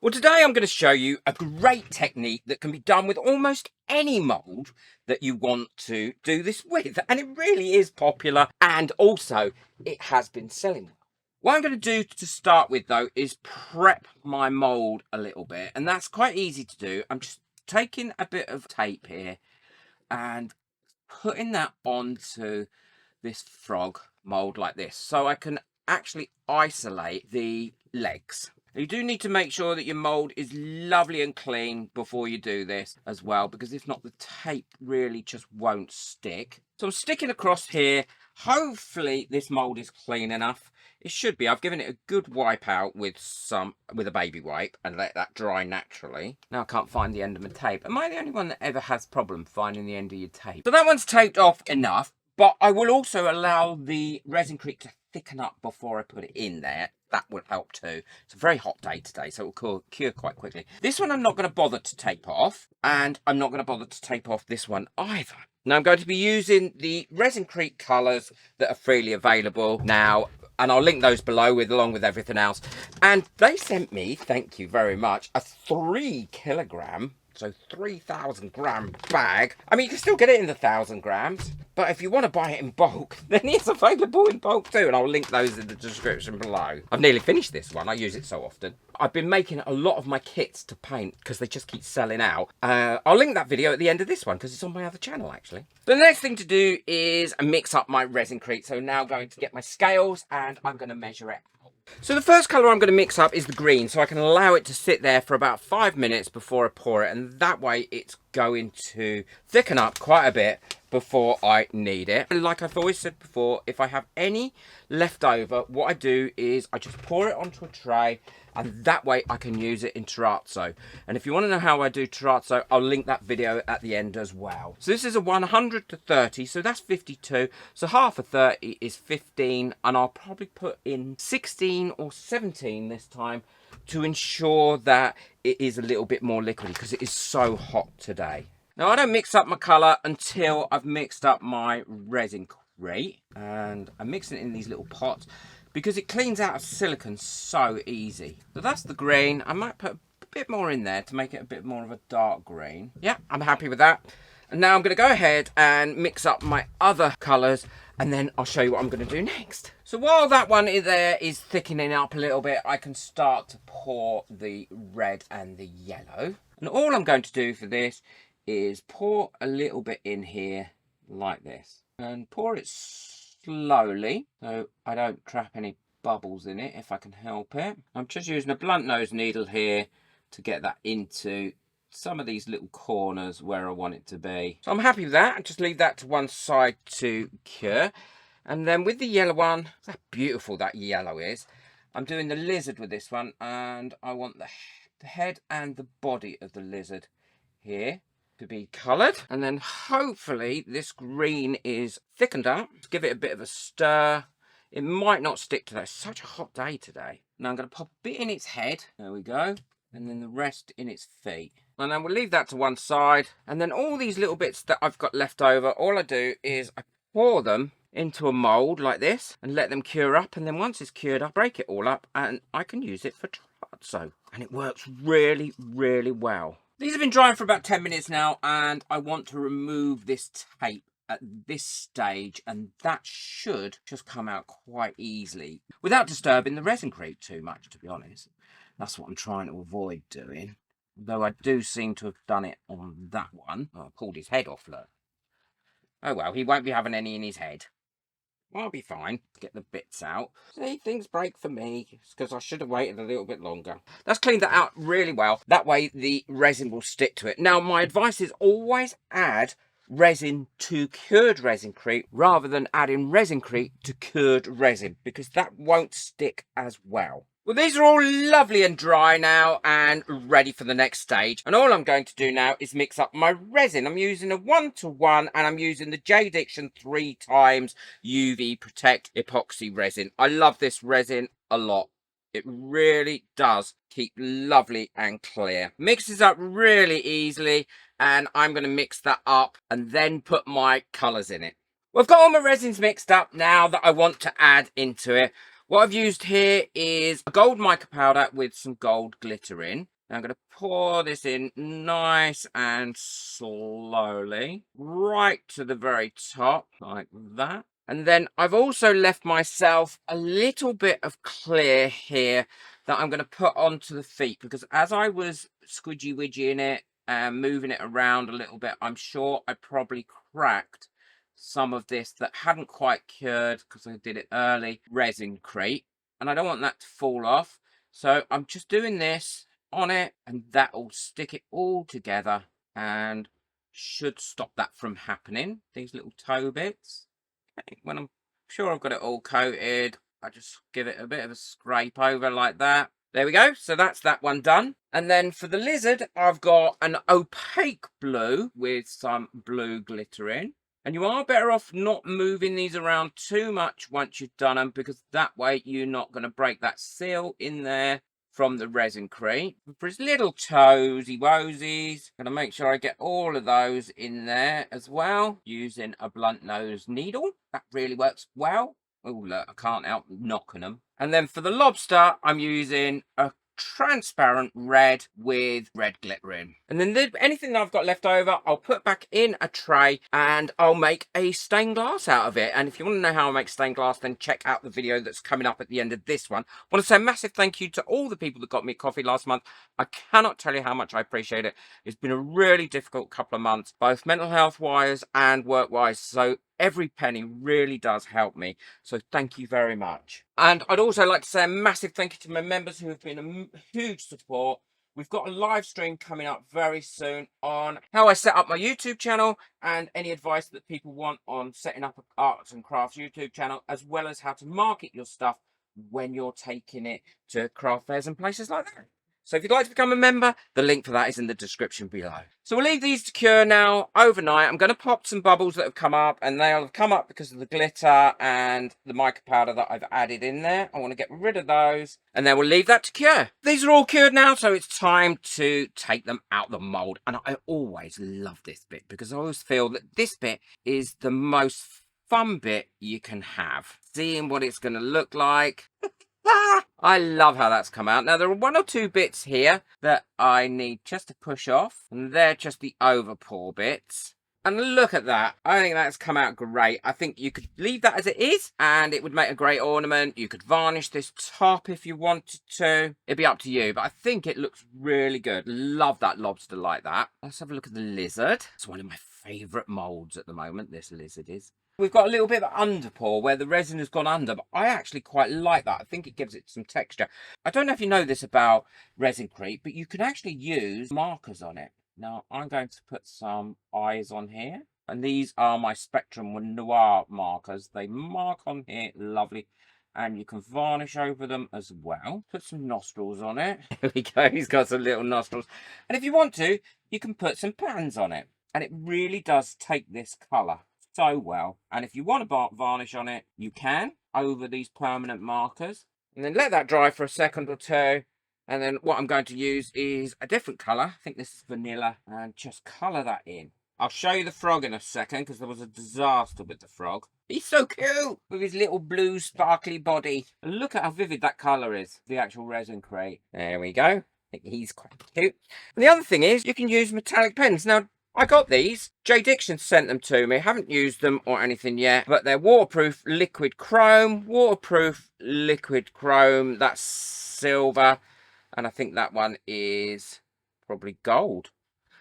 Well, today I'm going to show you a great technique that can be done with almost any mould that you want to do this with. And it really is popular, and also it has been selling well. What I'm going to do to start with, though, is prep my mould a little bit. And that's quite easy to do. I'm just taking a bit of tape here and putting that onto this frog mould like this, so I can actually isolate the legs. You do need to make sure that your mould is lovely and clean before you do this as well, because if not, the tape really just won't stick. So I'm sticking across here. Hopefully this mould is clean enough. It should be. I've given it a good wipe out with a baby wipe and let that dry naturally. Now I can't find the end of my tape. Am I the only one that ever has problem finding the end of your tape? So that one's taped off enough, but I will also allow the ResinCrete to thicken up before I put it in there. That will help too. It's a very hot day today, so it will cure quite quickly. This one I'm not going to bother to tape off, and I'm not going to bother to tape off this one either. Now I'm going to be using the ResinCrete colours that are freely available now, and I'll link those below along with everything else. And they sent me, thank you very much, a 3 kilogram, so 3,000 gram bag. I mean, you can still get it in the 1,000 grams, but if you want to buy it in bulk, then it's available in bulk too, and I'll link those in the description below. I've nearly finished this one. I use it so often. I've been making a lot of my kits to paint because they just keep selling out. I'll link that video at the end of this one because it's on my other channel actually. The next thing to do is mix up my ResinCrete. So now I'm going to get my scales and I'm going to measure it. So the first colour I'm going to mix up is the green, so I can allow it to sit there for about 5 minutes before I pour it, and that way it's going to thicken up quite a bit before I need it. Like I've always said before, if I have any left over, what I do is I just pour it onto a tray, and that way I can use it in terrazzo. And if you want to know how I do terrazzo, I'll link that video at the end as well. So this is a 100 to 30, so that's 52. So half of 30 is 15, and I'll probably put in 16 or 17 this time to ensure that it is a little bit more liquidy because it is so hot today. Now I don't mix up my colour until I've mixed up my ResinCrete, and I'm mixing it in these little pots because it cleans out of silicone so easy. So that's the green. I might put a bit more in there to make it a bit more of a dark green. Yeah, I'm happy with that. And now I'm going to go ahead and mix up my other colours, and then I'll show you what I'm going to do next. So while that one there is thickening up a little bit, I can start to pour the red and the yellow. And all I'm going to do for this is pour a little bit in here like this. And pour it slowly so I don't trap any bubbles in it if I can help it. I'm just using a blunt nose needle here to get that into some of these little corners where I want it to be. So I'm happy with that. Just leave that to one side to cure. And then with the yellow one, how beautiful that yellow is. I'm doing the lizard with this one, and I want the head and the body of the lizard here to be coloured. And then hopefully this green is thickened up. Let's give it a bit of a stir. It might not stick to that. It's such a hot day today. Now I'm going to pop a bit in its head. There we go. And then the rest in its feet. And then we'll leave that to one side. And then all these little bits that I've got left over, all I do is I pour them into a mould like this and let them cure up. And then once it's cured, I break it all up and I can use it for terrazzo. And it works really, really well. These have been drying for about 10 minutes now, and I want to remove this tape at this stage, and that should just come out quite easily without disturbing the ResinCrete too much, to be honest. That's what I'm trying to avoid doing. Though I do seem to have done it on that one. Oh, I pulled his head off, look. Oh well, he won't be having any in his head. I'll be fine. Get the bits out. See, things break for me. It's because I should have waited a little bit longer. Let's clean that out really well. That way the resin will stick to it. Now, my advice is always add resin to cured ResinCrete rather than adding ResinCrete to cured resin, because that won't stick as well. Well, these are all lovely and dry now and ready for the next stage. And all I'm going to do now is mix up my resin. I'm using a 1:1 and I'm using the J Diction 3 times UV Protect epoxy resin. I love this resin a lot. It really does keep lovely and clear. Mixes up really easily, and I'm going to mix that up and then put my colours in it. Well, I've got all my resins mixed up now that I want to add into it. What I've used here is a gold mica powder with some gold glitter in. Now I'm going to pour this in nice and slowly, right to the very top, like that. And then I've also left myself a little bit of clear here that I'm going to put onto the feet, because as I was squidgy-widgying it and moving it around a little bit, I'm sure I probably cracked some of this that hadn't quite cured because I did it early, ResinCrete, and I don't want that to fall off. So I'm just doing this on it, and that will stick it all together and should stop that from happening. These little toe bits. Okay, when I'm sure I've got it all coated, I just give it a bit of a scrape over like that. There we go. So that's that one done. And then for the lizard, I've got an opaque blue with some blue glitter in. And you are better off not moving these around too much once you've done them, because that way you're not going to break that seal in there from the ResinCrete. For his little toesy woesies, going to make sure I get all of those in there as well, using a blunt nose needle. That really works well. Oh, look, I can't help knocking them. And then for the lobster, I'm using a transparent red with red glitter in. And then anything that I've got left over, I'll put back in a tray and I'll make a stained glass out of it. And if you want to know how I make stained glass, then check out the video that's coming up at the end of this one. I want to say a massive thank you to all the people that got me coffee last month. I cannot tell you how much I appreciate it. It's been a really difficult couple of months, both mental health wise and work wise. So every penny really does help me. So thank you very much. And I'd also like to say a massive thank you to my members who have been a huge support. We've got a live stream coming up very soon on how I set up my YouTube channel and any advice that people want on setting up an arts and crafts YouTube channel, as well as how to market your stuff when you're taking it to craft fairs and places like that. So if you'd like to become a member, the link for that is in the description below. So we'll leave these to cure now overnight. I'm going to pop some bubbles that have come up, and they'll have come up because of the glitter and the mica powder that I've added in there. I want to get rid of those, and then we'll leave that to cure. These are all cured now, so it's time to take them out the mould. And I always love this bit because I always feel that this bit is the most fun bit you can have. Seeing what it's going to look like. I love how that's come out. Now, there are one or two bits here that I need just to push off, and they're just the overpour bits. And look at that. I think that's come out great. I think you could leave that as it is, and it would make a great ornament. You could varnish this top if you wanted to. It'd be up to you, but I think it looks really good. Love that lobster like that. Let's have a look at the lizard. It's one of my favourite moulds at the moment, this lizard is. We've got a little bit of underpour where the resin has gone under, but I actually quite like that. I think it gives it some texture. I don't know if you know this about ResinCrete, but you can actually use markers on it. Now, I'm going to put some eyes on here. And these are my Spectrum Noir markers. They mark on here, lovely. And you can varnish over them as well. Put some nostrils on it. There we go, he's got some little nostrils. And if you want to, you can put some pans on it. And it really does take this colour so well. And if you want to varnish on it, you can over these permanent markers, and then let that dry for a second or two. And then what I'm going to use is a different colour. I think this is vanilla, and just colour that in. I'll show you the frog in a second because there was a disaster with the frog. He's so cute with his little blue sparkly body. And look at how vivid that colour is, the actual ResinCrete. There we go. I think he's quite cute. And the other thing is you can use metallic pens. Now, I got these. J. Dixon sent them to me. Haven't used them or anything yet, but they're waterproof liquid chrome. Waterproof liquid chrome. That's silver. And I think that one is probably gold.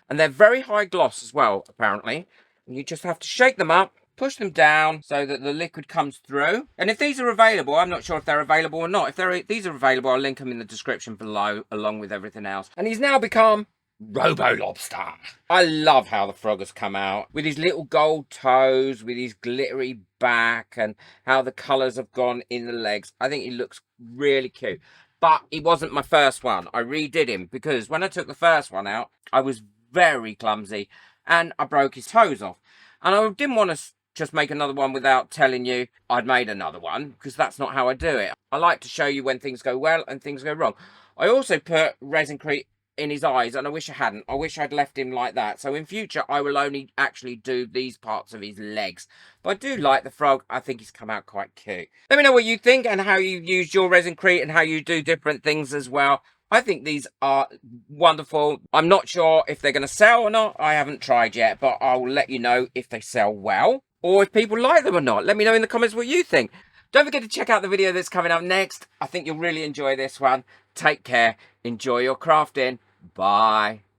And they're very high gloss as well, apparently. And you just have to shake them up, push them down so that the liquid comes through. And if these are available, I'm not sure if they're available or not. If these are available, I'll link them in the description below, along with everything else. And he's now become Robo Lobster. I love how the frog has come out with his little gold toes, with his glittery back, and how the colours have gone in the legs. I think he looks really cute. But he wasn't my first one. I redid him because when I took the first one out, I was very clumsy and I broke his toes off. And I didn't want to just make another one without telling you I'd made another one, because that's not how I do it. I like to show you when things go well and things go wrong. I also put ResinCrete in his eyes, and I wish I hadn't. I wish I'd left him like that. So in future, I will only actually do these parts of his legs. But I do like the frog. I think he's come out quite cute. Let me know what you think and how you use your ResinCrete and how you do different things as well. I think these are wonderful. I'm not sure if they're going to sell or not. I haven't tried yet, but I'll let you know if they sell well or if people like them or not. Let me know in the comments what you think. Don't forget to check out the video that's coming up next. I think you'll really enjoy this one. Take care. Enjoy your crafting. Bye.